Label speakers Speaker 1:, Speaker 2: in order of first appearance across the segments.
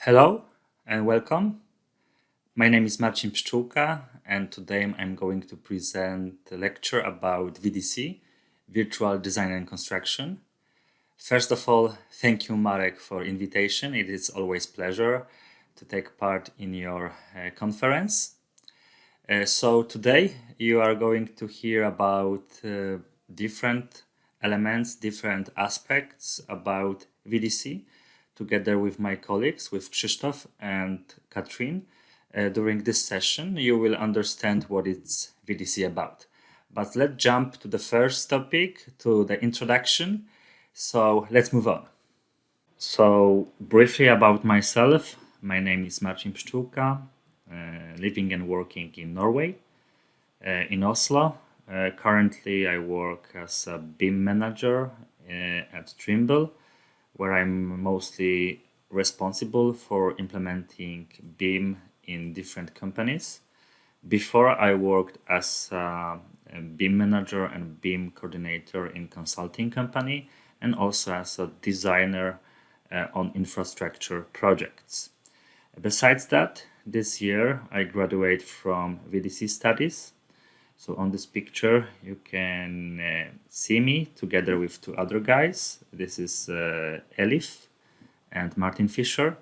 Speaker 1: Hello and welcome. My name is Marcin Pszczolka and today I'm going to present a lecture about VDC, Virtual Design and Construction. First of all, thank you Marek for invitation. It is always a pleasure to take part in your conference. So today you are going to hear about different elements, different aspects about VDC, together with my colleagues, with Krzysztof and Katrin. During this session, you will understand what it's VDC about. But let's jump to the first topic, to the introduction. So let's move on. So briefly about myself, my name is Marcin Pszczolka, living and working in Norway, in Oslo. Currently, I work as a BIM manager at Trimble, where I'm mostly responsible for implementing BIM in different companies. Before, I worked as a BIM manager and BIM coordinator in consulting company, and also as a designer on infrastructure projects. Besides that, this year I graduate from VDC studies. So on this picture, you can see me together with two other guys. This is Elif and Martin Fischer.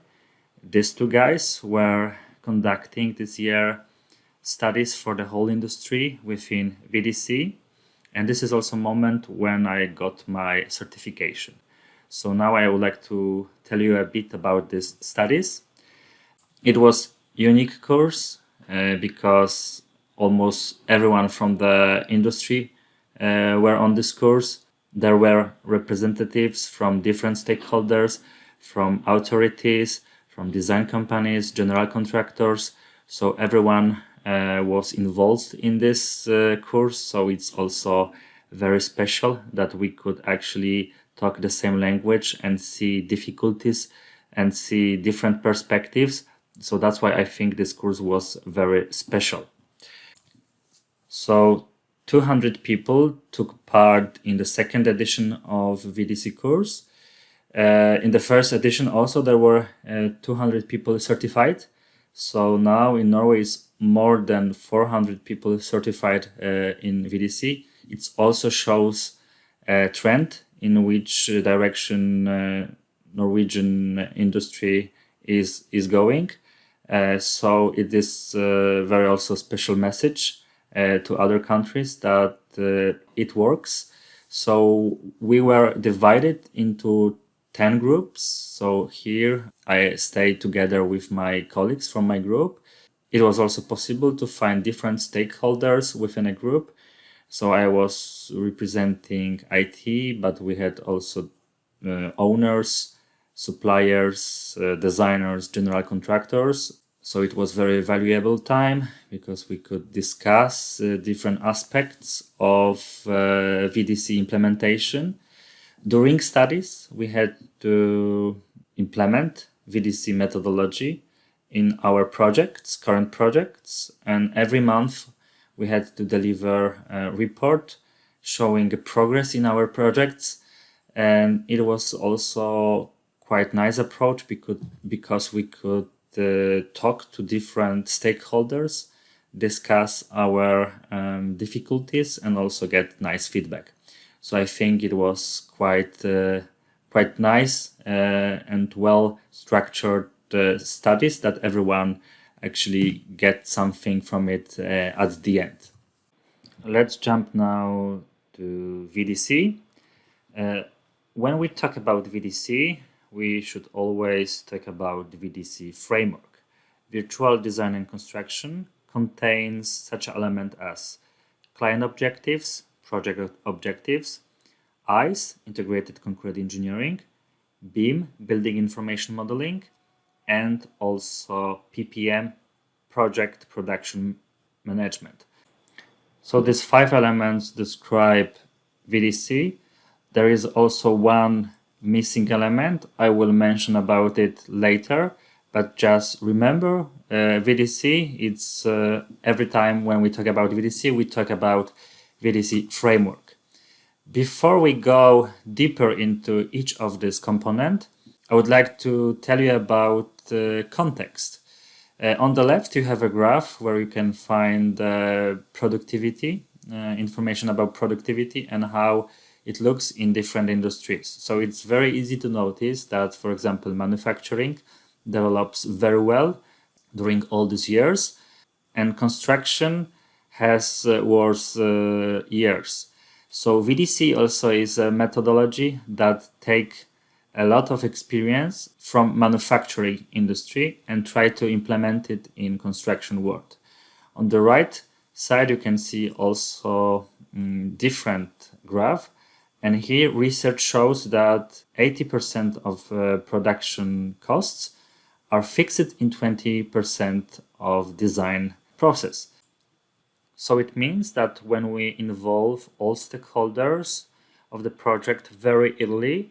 Speaker 1: These two guys were conducting this year studies for the whole industry within VDC. And this is also a moment when I got my certification. So now I would like to tell you a bit about these studies. It was a unique course because almost everyone from the industry were on this course. There were representatives from different stakeholders, from authorities, from design companies, general contractors. So everyone was involved in this course. So it's also very special that we could actually talk the same language and see difficulties and see different perspectives. So that's why I think this course was very special. So 200 people took part in the second edition of VDC course. In the first edition also there were 200 people certified. So now in Norway is more than 400 people certified in VDC. It also shows a trend in which direction Norwegian industry is going. So it is a very also special message to other countries that it works. So we were divided into 10 groups. So here I stayed together with my colleagues from my group. It was also possible to find different stakeholders within a group. So I was representing IT, but we had also owners, suppliers, designers, general contractors. So it was very valuable time because we could discuss different aspects of VDC implementation. During studies, we had to implement VDC methodology in our projects, current projects, and every month we had to deliver a report showing the progress in our projects. And it was also quite nice approach because we could talk to different stakeholders, discuss our difficulties, and also get nice feedback. So I think it was quite nice and well structured studies that everyone actually get something from it at the end. Let's jump now to VDC. When we talk about VDC, we should always talk about the Vdc Framework. Virtual Design and Construction contains such an element as client objectives, project objectives, ICE, Integrated Concrete Engineering, BIM, Building Information Modeling, and also PPM, Project Production Management. So these 5 elements describe VDC. There is also one missing element. I will mention about it later, but just remember VDC, it's every time when we talk about VDC, we talk about VDC Framework. Before we go deeper into each of these components, I would like to tell you about context. On the left, you have a graph where you can find productivity, information about productivity and how it looks in different industries. So it's very easy to notice that, for example, manufacturing develops very well during all these years, and construction has worse years. So VDC also is a methodology that take a lot of experience from manufacturing industry and try to implement it in construction world. On the right side, you can see also different graph. And here research shows that 80% of production costs are fixed in 20% of design process. So it means that when we involve all stakeholders of the project very early,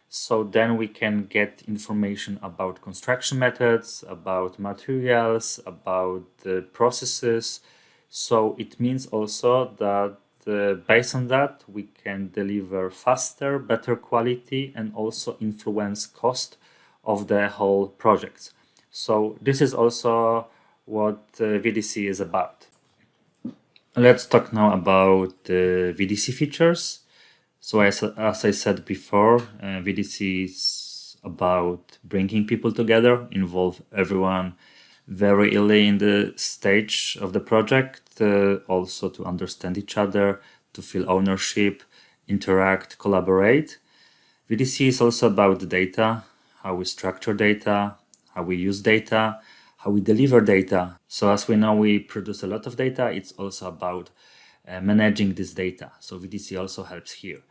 Speaker 1: so then we can get information about construction methods, about materials, about the processes. So it means also that based on that, we can deliver faster, better quality, and also influence cost of the whole project. So this is also what VDC is about. Let's talk now about the Vdc features. So as I said before, Vdc is about bringing people together, involve everyone very early in the stage of the project, also to understand each other, to feel ownership, interact, collaborate. Vdc is also about the data, how we structure data, how we use data, how we deliver data. So as we know, we produce a lot of data. It's also about managing this data. So VDC also helps here.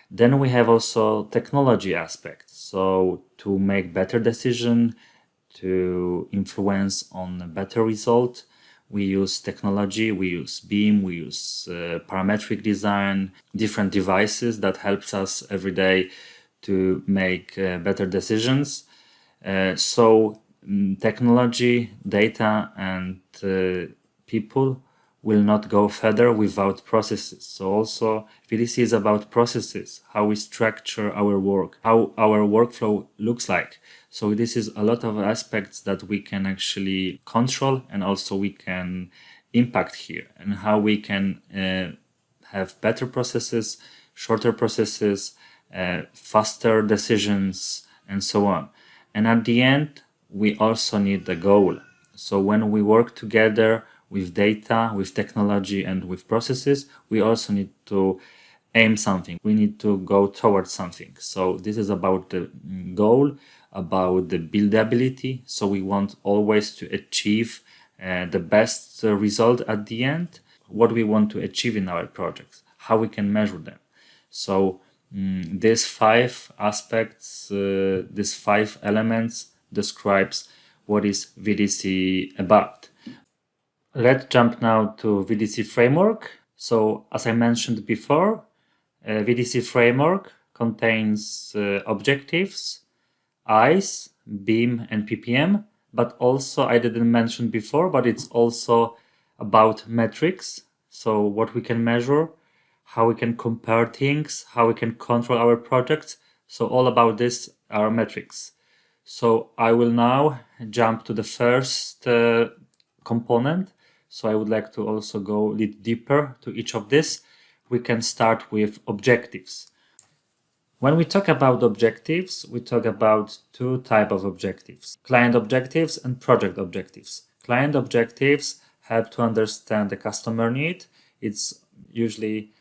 Speaker 1: Then we have also technology aspects. So to make better decision, to influence on a better result, we use technology, we use BIM, we use parametric design, different devices that helps us every day to make better decisions. Technology, data, and people will not go further without processes. So also VDC is about processes, how we structure our work, how our workflow looks like. So this is a lot of aspects that we can actually control and also we can impact here, and how we can have better processes, shorter processes, faster decisions, and so on. And at the end, we also need the goal. So when we work together with data, with technology, and with processes, we also need to aim something. We need to go towards something. So this is about the goal, about the buildability. So we want always to achieve the best result at the end, what we want to achieve in our projects, how we can measure them. So these 5 aspects, these 5 elements describes what is VDC about. Let's jump now to Vdc Framework. So as I mentioned before, Vdc Framework contains objectives, eyes, BIM, and PPM, but also I didn't mention before, but it's also about metrics. So what we can measure, how we can compare things, how we can control our projects. So all about this are metrics. So I will now jump to the first component. So I would like to also go a little deeper to each of this. We can start with objectives. When we talk about objectives, we talk about 2 types of objectives: client objectives and project objectives. Client objectives help to understand the customer need. It's usually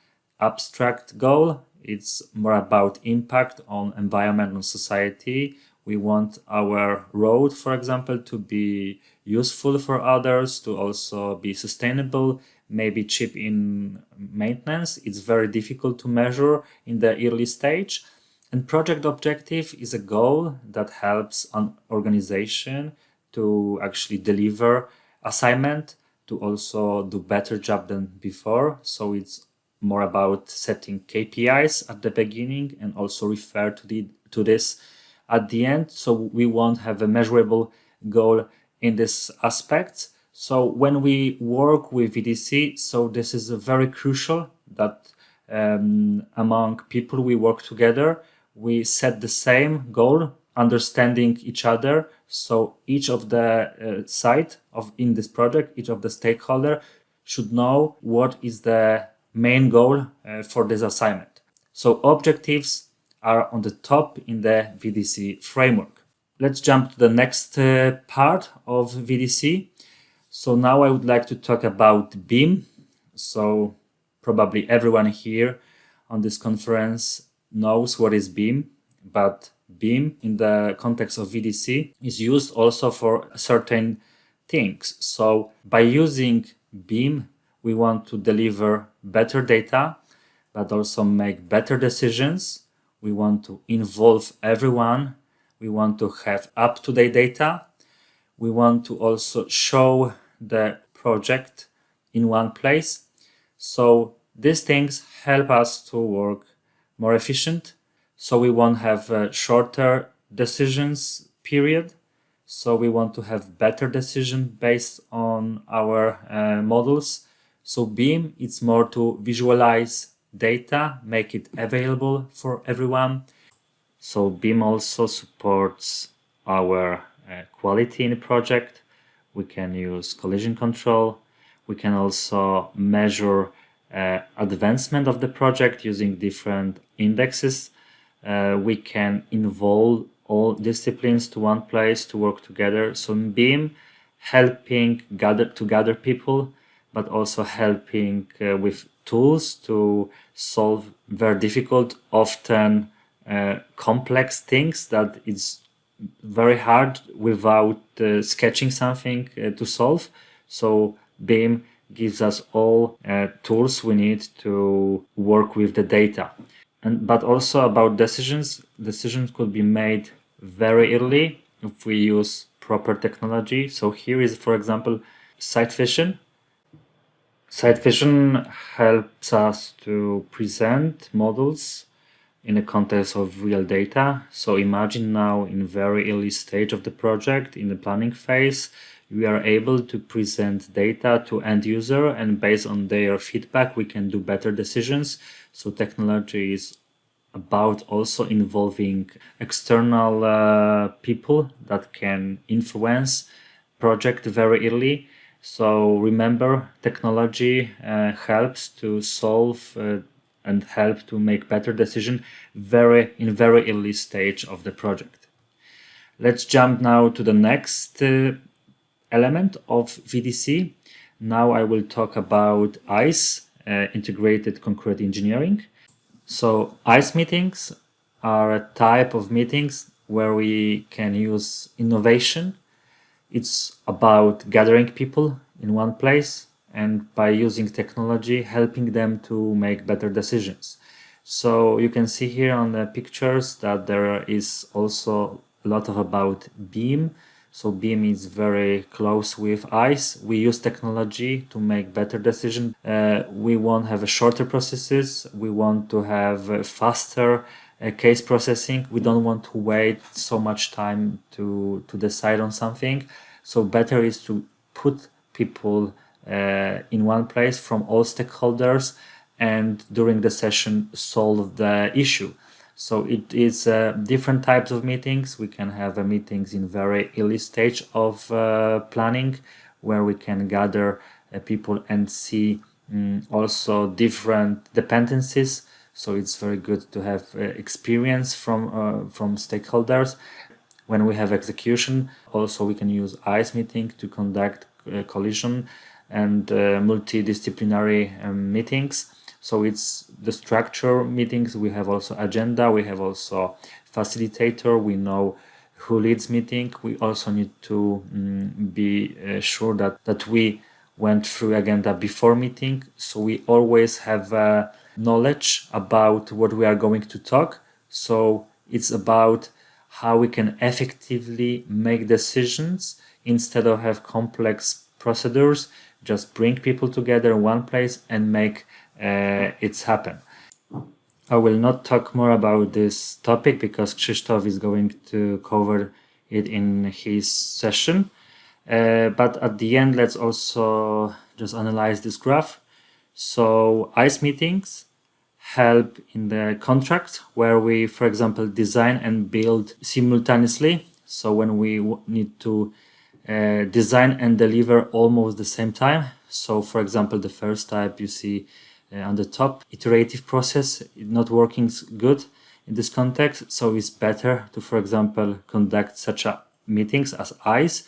Speaker 1: abstract goal. It's more about impact on environment and society. We want our road, for example, to be useful for others, to also be sustainable, maybe cheap in maintenance. It's very difficult to measure in the early stage. And project objective is a goal that helps an organization to actually deliver assignment, to also do better job than before. So it's more about setting KPIs at the beginning and also refer to this at the end. So we won't have a measurable goal in this aspect. So when we work with VDC, so this is very crucial that among people we work together, we set the same goal understanding each other. So each of the side in this project, each of the stakeholder should know what is the main goal for this assignment. So objectives are on the top in the VDC framework. Let's jump to the next part of VDC. So now I would like to talk about BIM. So probably everyone here on this conference knows what is BIM, but BIM in the context of VDC is used also for certain things. So by using BIM, we want to deliver better data, but also make better decisions. We want to involve everyone. We want to have up-to-date data. We want to also show the project in one place. So these things help us to work more efficient. So we won't have a shorter decisions period. So we want to have better decision based on our models. So BIM, it's more to visualize data, make it available for everyone. So BIM also supports our quality in the project. We can use collision control. We can also measure advancement of the project using different indexes. We can involve all disciplines to one place to work together. So in BIM, helping gather people, but also helping with tools to solve very difficult, often complex things that it's very hard without sketching something to solve. So BIM gives us all tools we need to work with the data. But also about decisions could be made very early if we use proper technology. So here is, for example, site vision. Site vision helps us to present models in the context of real data. So imagine now in very early stage of the project, in the planning phase, we are able to present data to end user, and based on their feedback, we can do better decisions. So technology is about also involving external people that can influence project very early. So remember, technology helps to solve and help to make better decision in very early stage of the project. Let's jump now to the next element of VDC. Now I will talk about ICE, Integrated Concrete Engineering. So ICE meetings are a type of meetings where we can use innovation. It's about gathering people in one place and by using technology, helping them to make better decisions. So you can see here on the pictures that there is also a lot of about BIM. So BIM is very close with ICE. We use technology to make better decisions. We want to have shorter processes. We want to have faster case processing. We don't want to wait so much time to decide on something. So better is to put people in one place from all stakeholders and during the session solve the issue. So it is different types of meetings. We can have meetings in very early stage of planning where we can gather people and see also different dependencies. So it's very good to have experience from stakeholders. When we have execution, also we can use ICE meeting to conduct collision and multidisciplinary meetings. So it's the structure meetings. We have also agenda. We have also facilitator. We know who leads meeting. We also need to be sure that we went through agenda before meeting. So we always have knowledge about what we are going to talk. So it's about how we can effectively make decisions instead of have complex procedures. Just bring people together in one place and make it happen. I will not talk more about this topic because Krzysztof is going to cover it in his session. But at the end, let's also just analyze this graph. So ICE meetings help in the contract where we, for example, design and build simultaneously. So when we need to design and deliver almost the same time. So for example, the first type you see on the top, iterative process, not working good in this context. So it's better to, for example, conduct such meetings as ICE,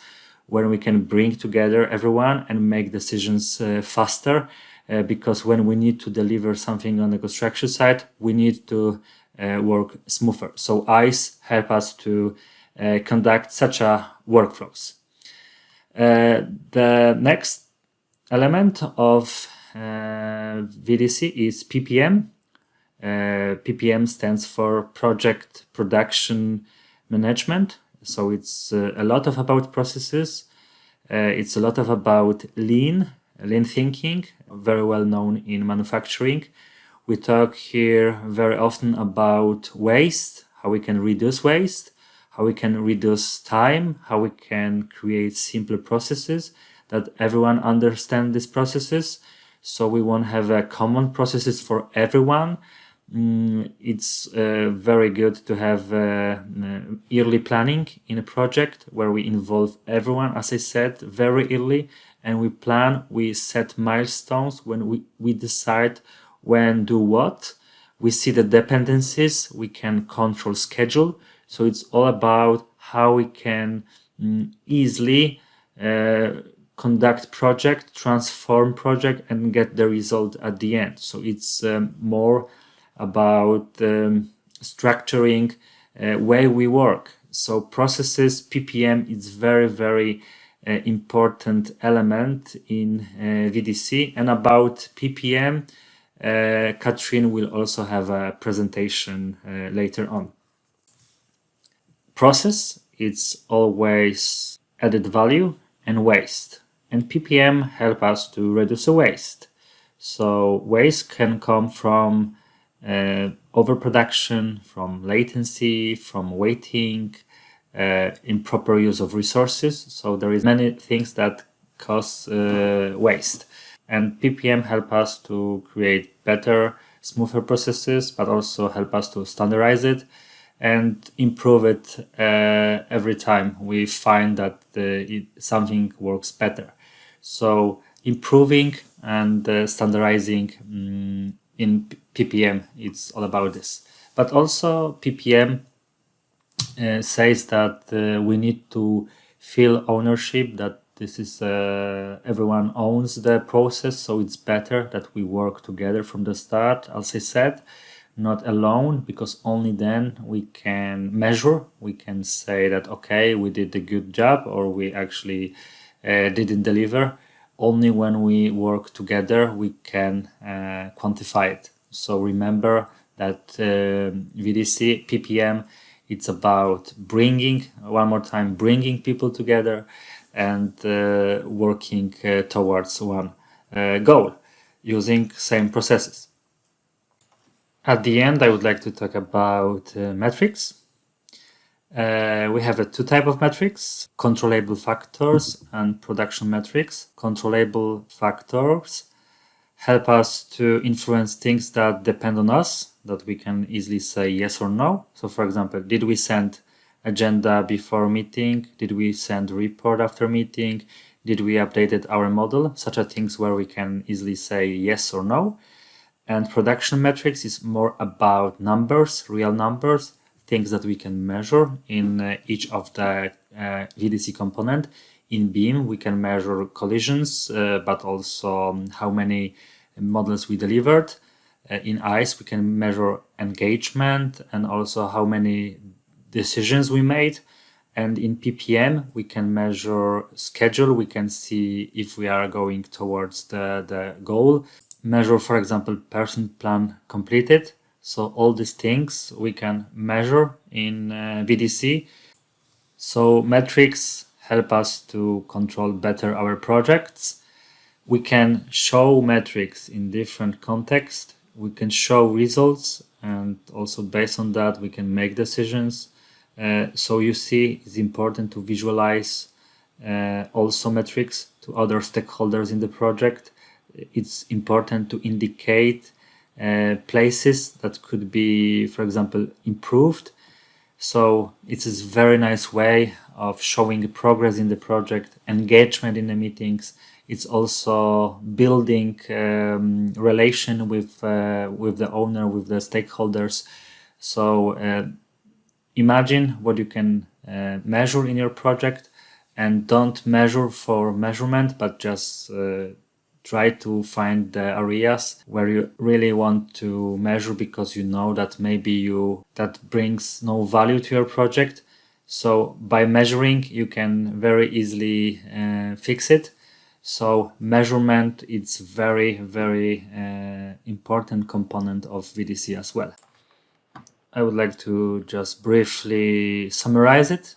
Speaker 1: where we can bring together everyone and make decisions faster. Because when we need to deliver something on the construction site, we need to work smoother. So ICE help us to conduct such workflows. The next element of VDC is PPM. PPM stands for Project Production Management. So it's a lot about processes. It's a lot about lean thinking, very well known in manufacturing. We talk here very often about waste, how we can reduce waste, how we can reduce time, how we can create simpler processes that everyone understands these processes. So we want to have common processes for everyone. It's very good to have yearly planning in a project where we involve everyone, as I said, very early, and we plan, we set milestones when we decide when do what. We see the dependencies, we can control schedule. So it's all about how we can easily conduct project, transform project, and get the result at the end. So it's more about structuring way we work. So processes, PPM is very, very important element in VDC. And about PPM, Katrin will also have a presentation later on. Process, it's always added value and waste. And PPM help us to reduce the waste. So waste can come from overproduction, from latency, from waiting, improper use of resources. So there is many things that cause waste. And PPM help us to create better, smoother processes, but also help us to standardize it and improve it every time we find that something works better. So improving and standardizing in PPM, it's all about this. But also PPM says that we need to feel ownership, that this is everyone owns the process, so it's better that we work together from the start, as I said, not alone, because only then we can measure, we can say that, okay, we did a good job or we actually didn't deliver. Only when we work together we can quantify it. So remember that VDC, PPM, it's about bringing people together and working towards one goal using same processes. At the end, I would like to talk about metrics. We have two types of metrics, controllable factors and production metrics. Controllable factors help us to influence things that depend on us, that we can easily say yes or no. So for example, did we send agenda before meeting? Did we send report after meeting? Did we update our model? Such things where we can easily say yes or no. And production metrics is more about numbers, real numbers, things that we can measure in each of the VDC component. In BIM, we can measure collisions, but also how many models we delivered. In ICE, we can measure engagement and also how many decisions we made. And in PPM, we can measure schedule. We can see if we are going towards the goal. Measure, for example, person plan completed. So all these things we can measure in VDC. So metrics help us to control better our projects. We can show metrics in different contexts. We can show results, and also based on that we can make decisions. So you see, it's important to visualize also metrics to other stakeholders in the project. It's important to indicate places that could be, for example, improved. So it's a very nice way of showing progress in the project, engagement in the meetings. It's also building relation with the owner, with the stakeholders. So imagine what you can measure in your project, and don't measure for measurement, but just try to find the areas where you really want to measure, because you know that maybe that brings no value to your project. So by measuring, you can very easily fix it. So measurement, it's very, very important component of VDC as well. I would like to just briefly summarize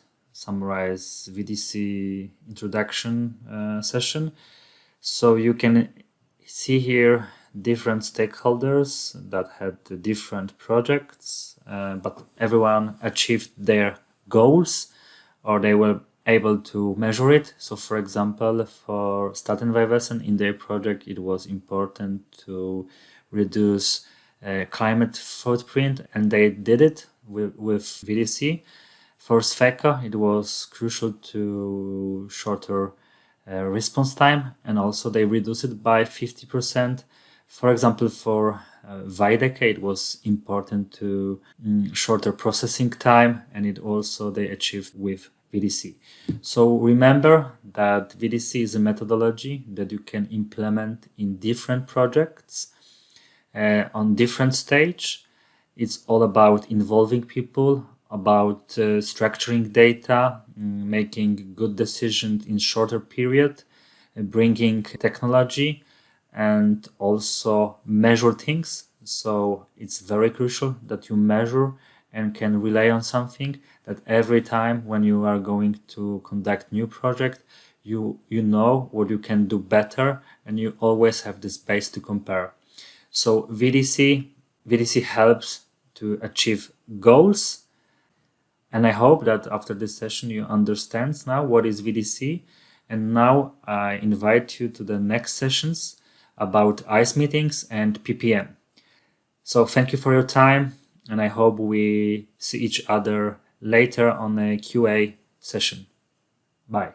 Speaker 1: VDC introduction session. So you can see here different stakeholders that had different projects, but everyone achieved their goals, or they were able to measure it. So for example, for Stadtentwicklung in their project, it was important to reduce climate footprint, and they did it with VDC. For Sveka, it was crucial to shorter response time, and also they reduced it by 50%. For example, for Vdc, it was important to shorter processing time, and it also they achieved with VDC. So remember that VDC is a methodology that you can implement in different projects on different stage. It's all about involving people, about structuring data, making good decisions in shorter period, bringing technology, and also measure things. So it's very crucial that you measure and can rely on something, that every time when you are going to conduct new project, you know what you can do better, and you always have this base to compare. So VDC helps to achieve goals. And I hope that after this session you understand now what is VDC. And now I invite you to the next sessions about ICE meetings and PPM. So thank you for your time, and I hope we see each other later on a QA session. Bye.